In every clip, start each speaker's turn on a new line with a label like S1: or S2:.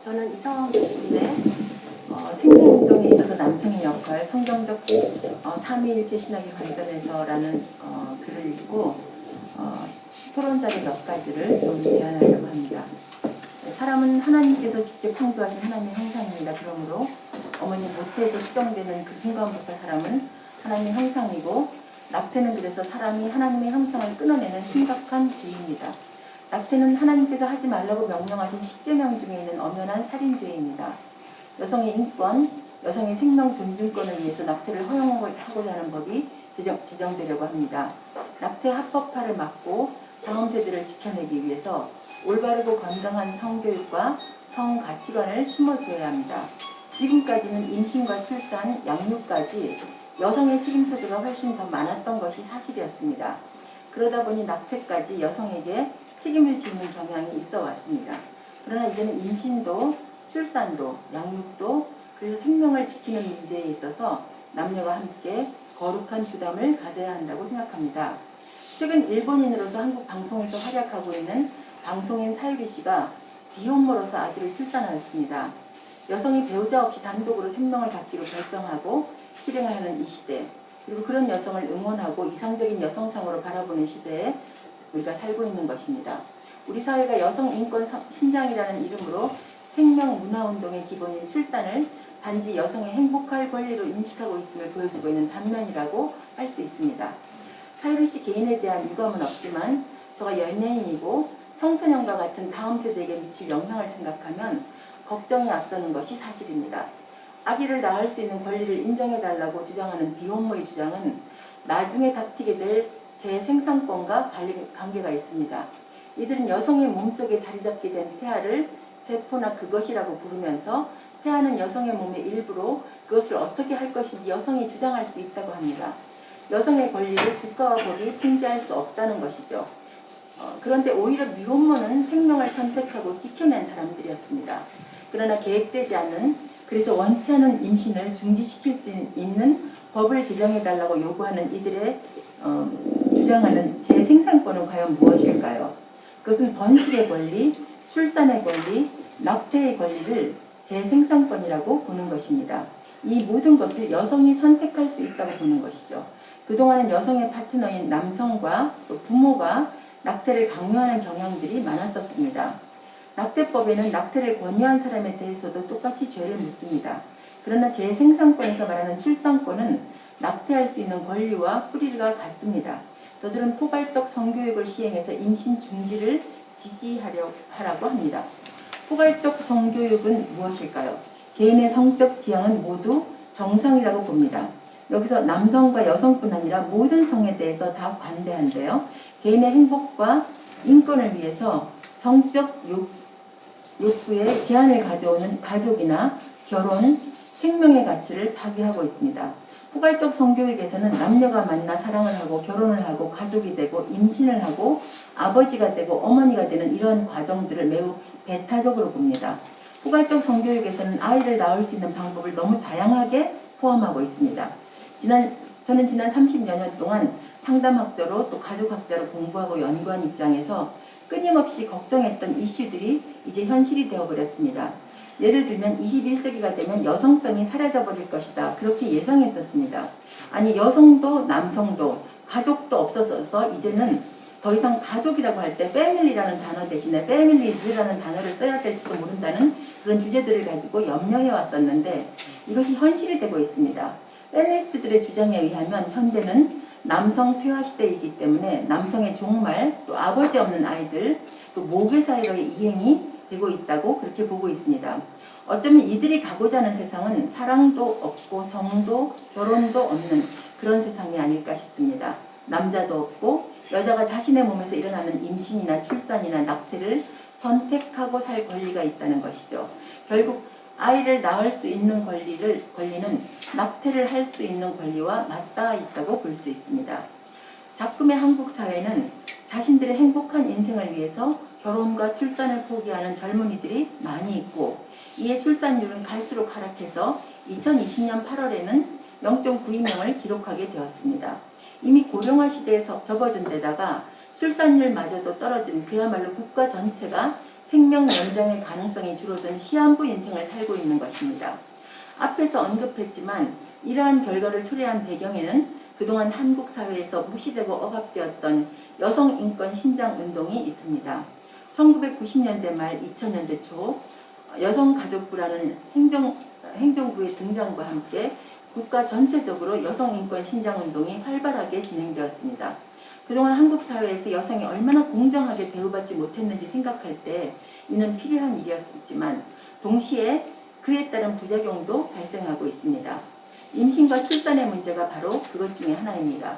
S1: 저는 이성원 교수님의 생명운동에 있어서 남성의 역할, 성경적 삼위일체 신학의 관점에서라는 글을 읽고 토론자료 몇 가지를 좀 제안하려고 합니다. 사람은 하나님께서 직접 창조하신 하나님의 형상입니다. 그러므로 어머니 모태에서 수정되는 그 순간부터 사람은 하나님의 형상이고, 낙태는 그래서 사람이 하나님의 형상을 끊어내는 심각한 죄입니다. 낙태는 하나님께서 하지 말라고 명령하신 10계명 중에 있는 엄연한 살인죄입니다. 여성의 인권, 여성의 생명 존중권을 위해서 낙태를 허용하고자 하는 법이 제정되려고 합니다. 낙태 합법화를 막고 다음 세대를 지켜내기 위해서 올바르고 건강한 성교육과 성가치관을 심어줘야 합니다. 지금까지는 임신과 출산, 양육까지 여성의 책임 소재가 훨씬 더 많았던 것이 사실이었습니다. 그러다 보니 낙태까지 여성에게 책임을 지는 경향이 있어 왔습니다. 그러나 이제는 임신도, 출산도, 양육도, 그래서 생명을 지키는 문제에 있어서 남녀가 함께 거룩한 부담을 가져야 한다고 생각합니다. 최근 일본인으로서 한국 방송에서 활약하고 있는 방송인 사유리 씨가 비혼모로서 아기를 출산하였습니다. 여성이 배우자 없이 단독으로 생명을 갖기로 결정하고 실행을 하는 이 시대, 그리고 그런 여성을 응원하고 이상적인 여성상으로 바라보는 시대에 우리가 살고 있는 것입니다. 우리 사회가 여성인권 신장이라는 이름으로 생명문화운동의 기본인 출산을 단지 여성의 행복할 권리로 인식하고 있음을 보여주고 있는 단면이라고 할 수 있습니다. 사유리 씨 개인에 대한 유감은 없지만 저가 연예인이고 청소년과 같은 다음 세대에게 미칠 영향을 생각하면 걱정이 앞서는 것이 사실입니다. 아기를 낳을 수 있는 권리를 인정해달라고 주장하는 비혼모의 주장은 나중에 닥치게 될 재생산권과 관계가 있습니다. 이들은 여성의 몸속에 자리잡게 된 태아를 세포나 그것이라고 부르면서 태아는 여성의 몸의 일부로 그것을 어떻게 할 것인지 여성이 주장할 수 있다고 합니다. 여성의 권리를 국가와 법이 통제할 수 없다는 것이죠. 그런데 오히려 미혼모는 생명을 선택하고 지켜낸 사람들이었습니다. 그러나 계획되지 않은, 그래서 원치 않은 임신을 중지시킬 수 있는 법을 제정해달라고 요구하는 이들의 주장하는 재생산권은 과연 무엇일까요? 그것은 번식의 권리, 출산의 권리, 낙태의 권리를 재생산권이라고 보는 것입니다. 이 모든 것을 여성이 선택할 수 있다고 보는 것이죠. 그동안은 여성의 파트너인 남성과 또 부모가 낙태를 강요하는 경향들이 많았었습니다. 낙태법에는 낙태를 권유한 사람에 대해서도 똑같이 죄를 묻습니다. 그러나 재생산권에서 말하는 출산권은 낙태할 수 있는 권리와 뿌리가 같습니다. 저들은 포괄적 성교육을 시행해서 임신 중지를 지지하라고 합니다. 포괄적 성교육은 무엇일까요? 개인의 성적 지향은 모두 정상이라고 봅니다. 여기서 남성과 여성뿐 아니라 모든 성에 대해서 다 관대한데요. 개인의 행복과 인권을 위해서 성적 욕구에 제한을 가져오는 가족이나 결혼, 생명의 가치를 파괴하고 있습니다. 포괄적 성교육에서는 남녀가 만나 사랑을 하고 결혼을 하고 가족이 되고 임신을 하고 아버지가 되고 어머니가 되는 이런 과정들을 매우 배타적으로 봅니다. 포괄적 성교육에서는 아이를 낳을 수 있는 방법을 너무 다양하게 포함하고 있습니다. 저는 지난 30여 년 동안 상담학자로 또 가족학자로 공부하고 연구한 입장에서 끊임없이 걱정했던 이슈들이 이제 현실이 되어버렸습니다. 예를 들면 21세기가 되면 여성성이 사라져버릴 것이다. 그렇게 예상했었습니다. 아니, 여성도 남성도 가족도 없어져서 이제는 더 이상 가족이라고 할 때 패밀리라는 단어 대신에 패밀리즈라는 단어를 써야 될지도 모른다는 그런 주제들을 가지고 염려해 왔었는데 이것이 현실이 되고 있습니다. 페미니스트들의 주장에 의하면 현대는 남성 퇴화 시대이기 때문에 남성의 종말, 또 아버지 없는 아이들, 또 모계 사회로의 이행이 되고 있다고 그렇게 보고 있습니다. 어쩌면 이들이 가고자 하는 세상은 사랑도 없고 성도 결혼도 없는 그런 세상이 아닐까 싶습니다. 남자도 없고 여자가 자신의 몸에서 일어나는 임신이나 출산이나 낙태를 선택하고 살 권리가 있다는 것이죠. 결국 아이를 낳을 수 있는 권리는 낙태를 할 수 있는 권리와 맞닿아 있다고 볼 수 있습니다. 작금의 한국 사회는 자신들의 행복한 인생을 위해서 결혼과 출산을 포기하는 젊은이들이 많이 있고 이에 출산율은 갈수록 하락해서 2020년 8월에는 0.92명을 기록하게 되었습니다. 이미 고령화 시대에 접어든 데다가 출산율마저도 떨어진 그야말로 국가 전체가 생명 연장의 가능성이 줄어든 시한부 인생을 살고 있는 것입니다. 앞에서 언급했지만 이러한 결과를 초래한 배경에는 그동안 한국 사회에서 무시되고 억압되었던 여성 인권 신장 운동이 있습니다. 1990년대 말 2000년대 초 여성가족부라는 행정부의 등장과 함께 국가 전체적으로 여성 인권 신장 운동이 활발하게 진행되었습니다. 그동안 한국 사회에서 여성이 얼마나 공정하게 대우받지 못했는지 생각할 때 이는 필요한 일이었지만 동시에 그에 따른 부작용도 발생하고 있습니다. 임신과 출산의 문제가 바로 그것 중에 하나입니다.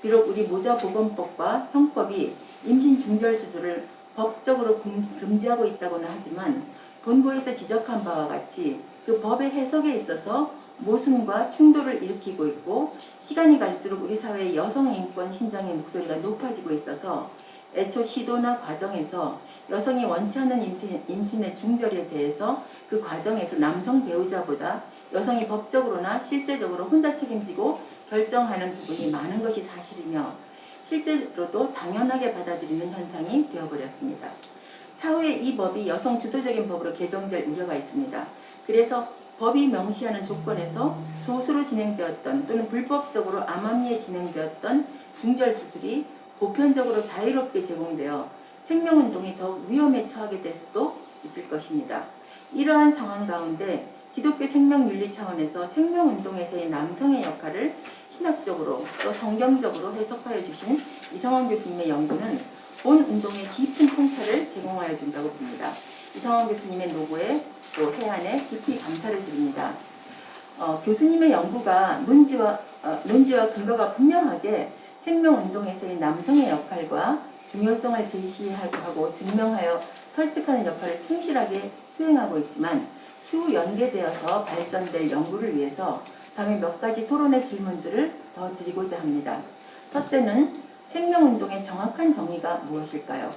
S1: 비록 우리 모자보건법과 형법이 임신 중절 수술을 법적으로 금지하고 있다고는 하지만 본고에서 지적한 바와 같이 그 법의 해석에 있어서 모순과 충돌을 일으키고 있고 시간이 갈수록 우리 사회의 여성 인권 신장의 목소리가 높아지고 있어서 애초 시도나 과정에서 여성이 원치 않는 임신의 중절에 대해서 그 과정에서 남성 배우자보다 여성이 법적으로나 실제적으로 혼자 책임지고 결정하는 부분이 많은 것이 사실이며 실제로도 당연하게 받아들이는 현상이 되어버렸습니다. 차후에 이 법이 여성 주도적인 법으로 개정될 우려가 있습니다. 그래서 법이 명시하는 조건에서 소수로 진행되었던 또는 불법적으로 암암리에 진행되었던 중절 수술이 보편적으로 자유롭게 제공되어 생명운동이 더욱 위험에 처하게 될 수도 있을 것입니다. 이러한 상황 가운데 기독교 생명윤리 차원에서 생명운동에서의 남성의 역할을 신학적으로 또 성경적으로 해석하여 주신 이성원 교수님의 연구는 본 운동의 깊은 통찰을 제공하여 준다고 봅니다. 이성원 교수님의 노고에 또 해안에 깊이 감사를 드립니다. 교수님의 연구가 논지와 근거가 분명하게 생명운동에서의 남성의 역할과 중요성을 제시하고 증명하여 설득하는 역할을 충실하게 수행하고 있지만 추후 연계되어서 발전될 연구를 위해서 다음에 몇 가지 토론의 질문들을 더 드리고자 합니다. 첫째는 생명운동의 정확한 정의가 무엇일까요?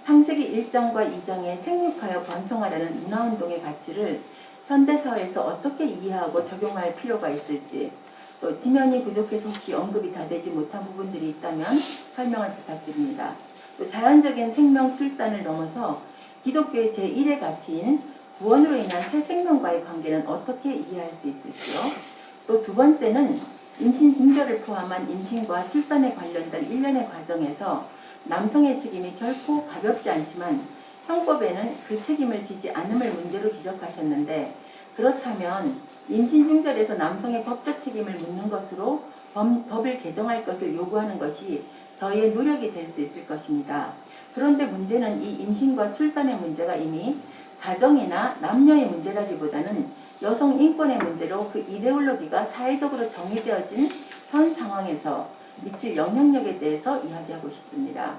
S1: 창세기 1장과 2장의 생육하여 번성하라는 문화운동의 가치를 현대사회에서 어떻게 이해하고 적용할 필요가 있을지, 또 지면이 부족해서 혹시 언급이 다 되지 못한 부분들이 있다면 설명을 부탁드립니다. 또 자연적인 생명 출산을 넘어서 기독교의 제1의 가치인 구원으로 인한 새 생명과의 관계는 어떻게 이해할 수 있을지요? 또 두 번째는 임신 중절을 포함한 임신과 출산에 관련된 일련의 과정에서 남성의 책임이 결코 가볍지 않지만 형법에는 그 책임을 지지 않음을 문제로 지적하셨는데, 그렇다면 임신 중절에서 남성의 법적 책임을 묻는 것으로 법을 개정할 것을 요구하는 것이 저희의 노력이 될 수 있을 것입니다. 그런데 문제는 이 임신과 출산의 문제가 이미 가정이나 남녀의 문제라기보다는 여성 인권의 문제로 그 이데올로기가 사회적으로 정의되어진 현 상황에서 미칠 영향력에 대해서 이야기하고 싶습니다.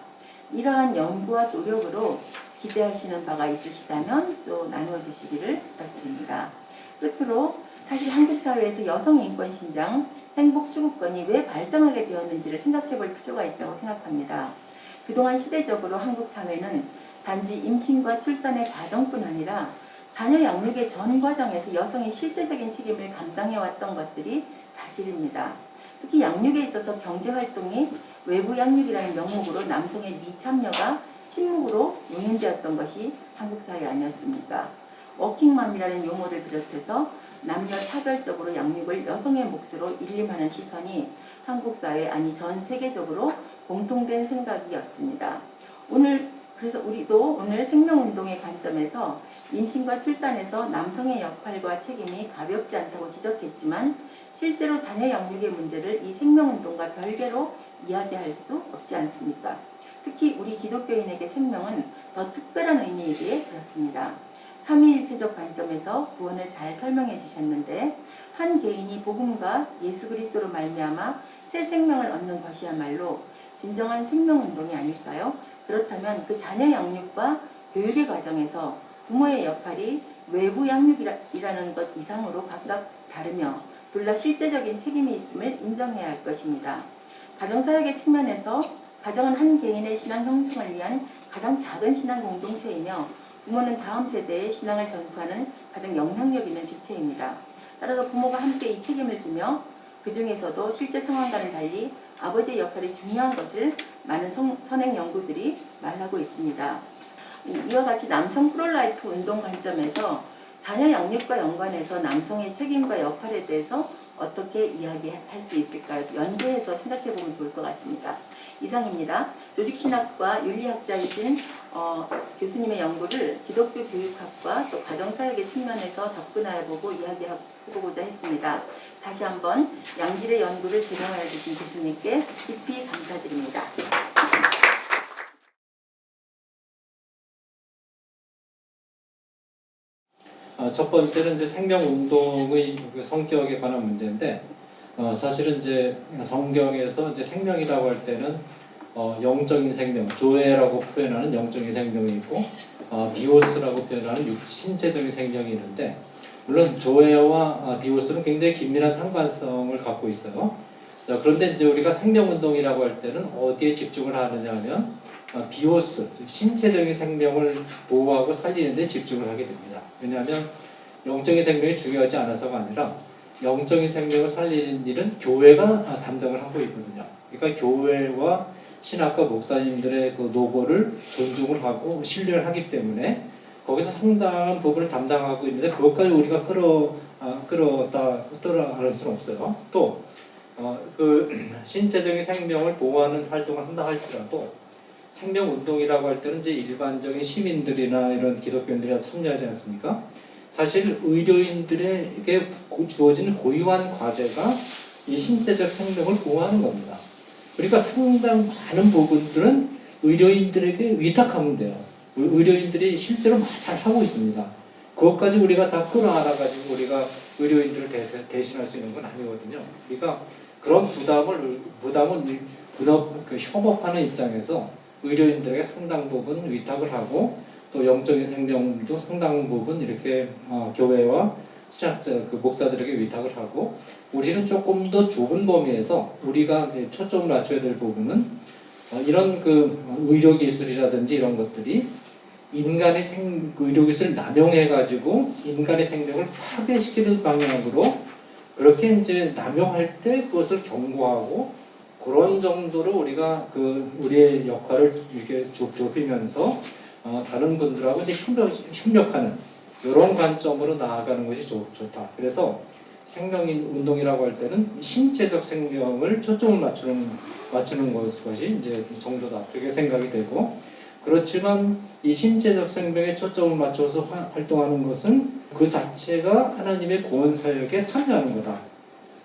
S1: 이러한 연구와 노력으로 기대하시는 바가 있으시다면 또 나누어 주시기를 부탁드립니다. 끝으로 사실 한국 사회에서 여성 인권 신장, 행복 추구권이 왜 발생하게 되었는지를 생각해 볼 필요가 있다고 생각합니다. 그동안 시대적으로 한국 사회는 단지 임신과 출산의 과정뿐 아니라 자녀 양육의 전 과정에서 여성이 실제적인 책임을 감당해왔던 것들이 사실입니다. 특히 양육에 있어서 경제활동이 외부 양육이라는 명목으로 남성의 미참여가 침묵으로 용인되었던 것이 한국 사회 아니었습니까? 워킹맘이라는 용어를 비롯해서 남녀 차별적으로 양육을 여성의 몫으로 일림하는 시선이 한국 사회 아니 전 세계적으로 공통된 생각이었습니다. 그래서 우리도 오늘 생명운동의 관점에서 임신과 출산에서 남성의 역할과 책임이 가볍지 않다고 지적했지만 실제로 자녀 양육의 문제를 이 생명운동과 별개로 이야기할 수 없지 않습니까? 특히 우리 기독교인에게 생명은 더 특별한 의미이기에 그렇습니다. 삼위일체적 관점에서 구원을 잘 설명해 주셨는데, 한 개인이 복음과 예수 그리스도로 말미암아 새 생명을 얻는 것이야말로 진정한 생명운동이 아닐까요? 그렇다면 그 자녀 양육과 교육의 과정에서 부모의 역할이 외부 양육이라는 것 이상으로 각각 다르며 둘다 실제적인 책임이 있음을 인정해야 할 것입니다. 가정사역의 측면에서 가정은 한 개인의 신앙 형성을 위한 가장 작은 신앙 공동체이며 부모는 다음 세대의 신앙을 전수하는 가장 영향력 있는 주체입니다. 따라서 부모가 함께 이 책임을 지며 그 중에서도 실제 상황과는 달리 아버지의 역할이 중요한 것을 많은 선행 연구들이 말하고 있습니다. 이와 같이 남성 프로라이프 운동 관점에서 자녀 양육과 연관해서 남성의 책임과 역할에 대해서 어떻게 이야기할 수 있을까요? 연계해서 생각해 보면 좋을 것 같습니다. 이상입니다. 조직신학과 윤리학자이신 교수님의 연구를 기독교 교육학과 또 가정사역의 측면에서 접근하여보고 이야기해보고자 했습니다. 다시 한번 양질의 연구를 제공하여 주신 교수님께 깊이 감사드립니다.
S2: 첫 번째는 이제 생명운동의 성격에 관한 문제인데, 사실은 이제 성경에서 이제 생명이라고 할 때는 영적인 생명, 조에라고 표현하는 영적인 생명이 있고, 비오스라고 표현하는 신체적인 생명이 있는데, 물론 조에와 비오스는 굉장히 긴밀한 상관성을 갖고 있어요. 자, 그런데 이제 우리가 생명운동이라고 할 때는 어디에 집중을 하느냐 하면 비오스, 즉 신체적인 생명을 보호하고 살리는 데 집중을 하게 됩니다. 왜냐하면 영적인 생명이 중요하지 않아서가 아니라 영적인 생명을 살리는 일은 교회가 담당을 하고 있거든요. 그러니까 교회와 신학과 목사님들의 그 노고를 존중을 하고 신뢰를 하기 때문에 거기서 상당한 부분을 담당하고 있는데 그것까지 우리가 끌어안을 수는 없어요. 또 그 신체적인 생명을 보호하는 활동을 한다 할지라도 생명운동이라고 할 때는 이제 일반적인 시민들이나 이런 기독교인들이 참여하지 않습니까? 사실 의료인들에게 주어지는 고유한 과제가 이 신체적 생명을 보호하는 겁니다. 그러니까 상당 많은 부분들은 의료인들에게 위탁하면 돼요. 의료인들이 실제로 잘 하고 있습니다. 그것까지 우리가 다 끌어안아가지고 우리가 의료인들을 대신할 수 있는 건 아니거든요. 그러니까 그런 부담은 협업하는 입장에서 의료인들에게 상당 부분 위탁을 하고 또 영적인 생명도 상당 부분 이렇게 교회와 신학자 그 목사들에게 위탁을 하고 우리는 조금 더 좁은 범위에서 우리가 이제 초점을 맞춰야 될 부분은 이런 그 의료 기술이라든지 이런 것들이 인간의 의료 기술을 남용해 가지고 인간의 생명을 파괴시키는 방향으로 그렇게 이제 남용할 때 그것을 경고하고 그런 정도로 우리가 그 우리의 역할을 이렇게 좁히면서 다른 분들하고 이제 협력하는 이런 관점으로 나아가는 것이 좋다. 그래서 생명인 운동이라고 할 때는 신체적 생명을 초점을 맞추는 것이 이제 정도다. 그렇게 생각이 되고 그렇지만 이 신체적 생명에 초점을 맞춰서 활동하는 것은 그 자체가 하나님의 구원 사역에 참여하는 거다.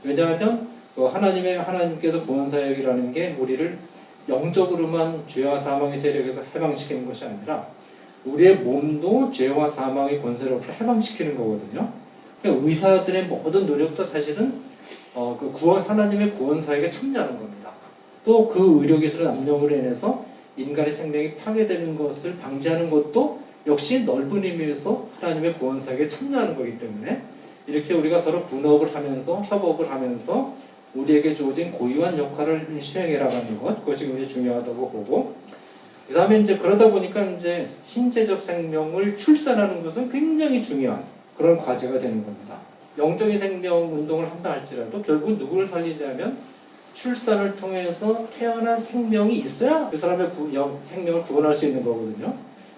S2: 왜냐하면 하나님께서 구원 사역이라는 게 우리를 영적으로만 죄와 사망의 세력에서 해방시키는 것이 아니라 우리의 몸도 죄와 사망의 권세로부터 해방시키는 거거든요. 그러니까 의사들의 모든 노력도 사실은 하나님의 구원 사역에 참여하는 겁니다. 또 그 의료 기술의 남용으로 인해서 인간의 생명이 파괴되는 것을 방지하는 것도 역시 넓은 의미에서 하나님의 구원 사역에 참여하는 거기 때문에 이렇게 우리가 서로 분업을 하면서 협업을 하면서 우리에게 주어진 고유한 역할을 수행해나가는 것, 그것이 굉장히 중요하다고 보고, 그 다음에 이제 그러다 보니까 이제 신체적 생명을 출산하는 것은 굉장히 중요한 그런 과제가 되는 겁니다. 영적인 생명 운동을 한다 할지라도 결국 누구를 살리냐면 출산을 통해서 태어난 생명이 있어야 그 사람의 생명을 구원할 수 있는 거거든요.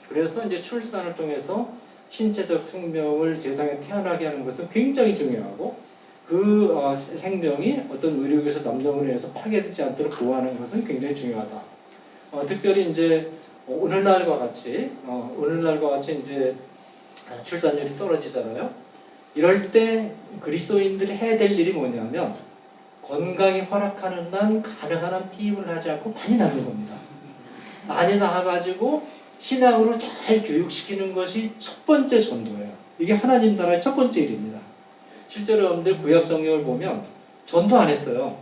S2: 그래서 이제 출산을 통해서 신체적 생명을 세상에 태어나게 하는 것은 굉장히 중요하고 그 생명이 어떤 의료기술 남용으로 해서 파괴되지 않도록 보호하는 것은 굉장히 중요하다. 특별히 이제 오늘날과 같이 이제 출산율이 떨어지잖아요. 이럴 때 그리스도인들이 해야 될 일이 뭐냐면 건강이 허락하는 한 가능한 한 피임을 하지 않고 많이 낳는 겁니다. 많이 낳아가지고 신앙으로 잘 교육시키는 것이 첫 번째 전도예요. 이게 하나님 나라의 첫 번째 일입니다. 실제로 여러분들 구약 성경을 보면 전도 안 했어요.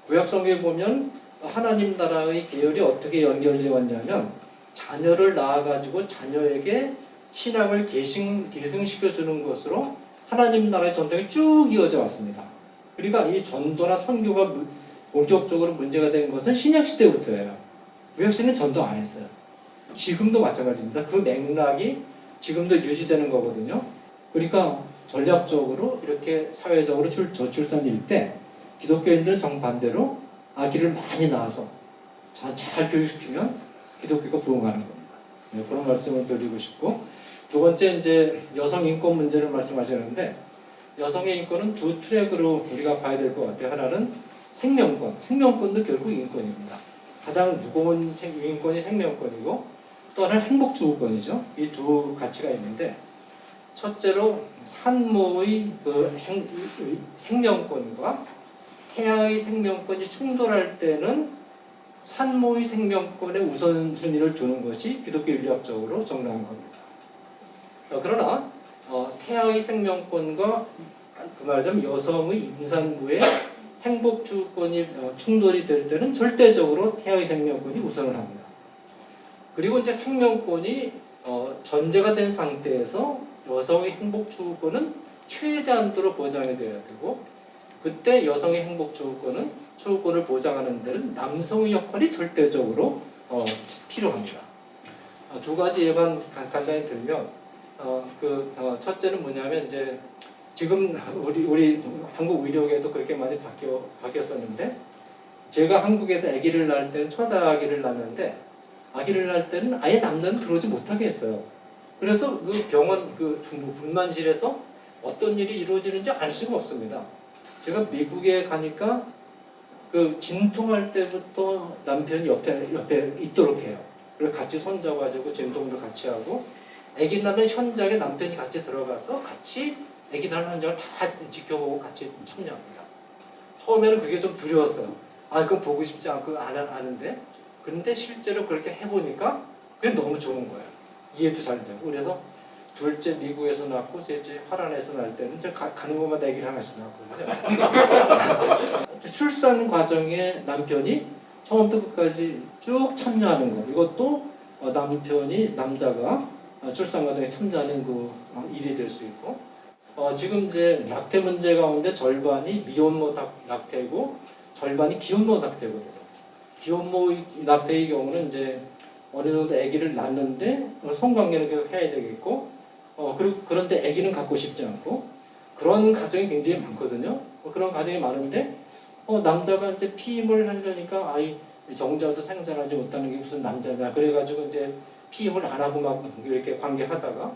S2: 구약 성경을 보면 하나님 나라의 계열이 어떻게 연결되어 왔냐면 자녀를 낳아가지고 자녀에게 신앙을 계승시켜주는 것으로 하나님 나라의 전도가 쭉 이어져 왔습니다. 그러니까 이 전도나 선교가 본격적으로 문제가 된 것은 신약시대부터예요. 구약시대는 전도 안 했어요. 지금도 마찬가지입니다. 그 맥락이 지금도 유지되는 거거든요. 그러니까 전략적으로 이렇게 사회적으로 저출산일 때 기독교인들은 정반대로 아기를 많이 낳아서 잘 교육시키면 기독교가 부흥하는 겁니다. 네, 그런 말씀을 드리고 싶고, 두 번째 이제 여성 인권 문제를 말씀하시는데, 여성의 인권은 두 트랙으로 우리가 봐야 될 것 같아요. 하나는 생명권, 생명권도 결국 인권입니다. 가장 무거운 인권이 생명권이고, 또 하나는 행복주거권이죠. 이 두 가치가 있는데, 첫째로 산모의 생명권과 태아의 생명권이 충돌할 때는 산모의 생명권에 우선순위를 두는 것이 기독교 윤리학적으로 정당한 겁니다. 그러나 태아의 생명권과 그 말하자면 여성의 임산부의 행복주권이 충돌이 될 때는 절대적으로 태아의 생명권이 우선을 합니다. 그리고 이제 생명권이 전제가 된 상태에서 여성의 행복주권은 최대한도로 보장이 되어야 되고, 그때 여성의 행복주권은 주권을 보장하는 데는 남성의 역할이 절대적으로 필요합니다. 두 가지 예만 간단히 들면, 첫째는 뭐냐면 이제 지금 우리 한국 의료계도 그렇게 많이 바뀌었었는데, 제가 한국에서 아기를 낳을 때는 첫 아기를 낳는데, 아기를 낳을 때는 아예 남자는 들어오지 못하게 했어요. 그래서 그 병원 분만실에서 어떤 일이 이루어지는지 알 수가 없습니다. 제가 미국에 가니까 그 진통할 때부터 남편이 옆에 있도록 해요. 그래서 같이 손잡아주고 진통도 같이 하고, 아기 낳는 현장에 남편이 같이 들어가서 같이 아기 낳는 현장을 다 지켜보고 같이 참여합니다. 처음에는 그게 좀 두려웠어요. 그건 보고 싶지 않고 아는데, 그런데 실제로 그렇게 해보니까 그게 너무 좋은 거예요. 이해도 잘 되고. 그래서 둘째 미국에서 낳고 셋째 화란에서 낳을 때는 가는 곳마다 아기를 하나씩 낳거든요. 출산 과정에 남편이 처음부터 끝까지 쭉 참여하는 거. 이것도 남자가 출산 과정에 참여하는 그 일이 될 수 있고, 지금 이제 낙태 문제 가운데 절반이 미혼모 낙태고 절반이 기혼모 낙태거든요. 기혼모 낙태의 경우는 이제 어느 정도 아기를 낳는데 성관계는 계속 해야 되겠고, 그런데 아기는 갖고 싶지 않고, 그런 가정이 굉장히 많거든요. 그런 가정이 많은데 남자가 이제 피임을 하려니까 아이 정자도 생산하지 못하는 게 무슨 남자냐, 그래가지고 이제 피임을 안 하고 막 이렇게 관계하다가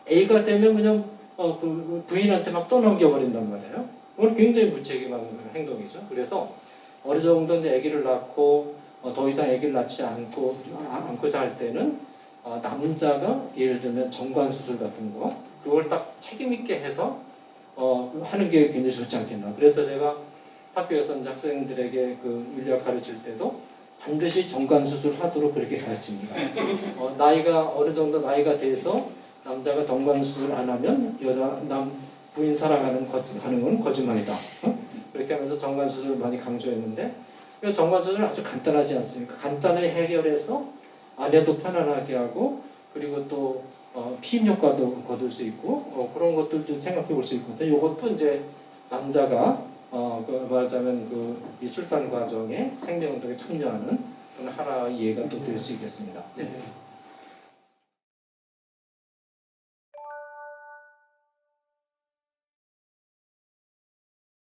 S2: A가 되면 그냥 그 부인한테 막 떠넘겨버린단 말이에요. 그건 굉장히 무책임한 행동이죠. 그래서 어느 정도 이제 아기를 낳고 더 이상 아기를 낳지 않고자 할 때는 남자가 예를 들면 정관 수술 같은 거 그걸 딱 책임 있게 해서 하는 게 굉장히 좋지 않겠나. 그래서 제가 학교에서 이제 학생들에게 그 윤리학 가르칠 때도 반드시 정관 수술 하도록 그렇게 가르칩니다. 나이가 어느 정도 나이가 돼서 남자가 정관 수술 안 하면 부인 사랑하는 건 거짓말이다. 그렇게 하면서 정관 수술을 많이 강조했는데, 정관 수술은 아주 간단하지 않습니까? 간단하게 해결해서 아내도 편안하게 하고, 그리고 또 피임 효과도 거둘 수 있고, 그런 것들도 생각해 볼 수 있거든요. 이것도 이제 남자가 말하자면 이 출산 과정에 생명운동에 참여하는 하나의 예가 또 될 수 있겠습니다. 네.